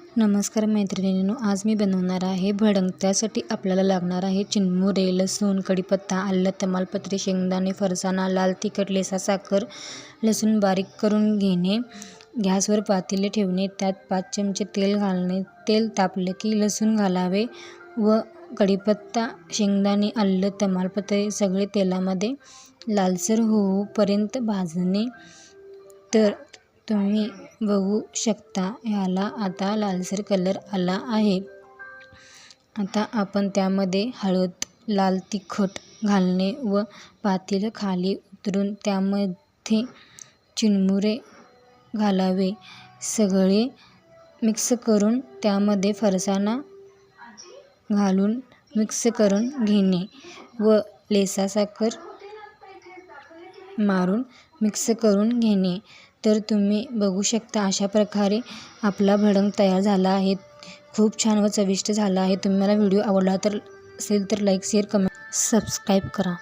नमस्कार मैत्रिणींनो, आज मी बनवणार आहे भडंग। त्यासाठी आपल्याला लागणार आहे चिरमुरे, लसूण, कढीपत्ता, आलं, तमालपत्री, शेंगदाणे, फरसाणा, लाल तिखट, लेसा साखर, लसूण बारीक करून घेणे, गॅसवर पातेले ठेवणे, त्यात 5 चमचे तेल घालणे, तेल तापले की लसूण घालावे व कढीपत्ता, शेंगदाणे, आलं, तमालपत्री सगळे तेलामध्ये लालसर होऊपर्यंत भाजणे। तर तुम्ही बघू शकता ह्याला आता लालसर कलर आला आहे। आता आपण त्यामध्ये हळद, लाल तिखट घालणे व पातेलं खाली उतरून त्यामध्ये चिरमुरे घालावे, सगळे मिक्स करून त्यामध्ये फरसाणा घालून मिक्स करून घेणे व लेसा साखर मारून मिक्स करून घेणे। तर तुम्ही बघू शकता अशा प्रकारे आपला भडंग तयार झाला आहे। खूप छान व चविष्ट झाला आहे। तुम्हाला व्हिडिओ आवडला असेल तर लाईक, शेअर, कमेंट, सबस्क्राईब करा।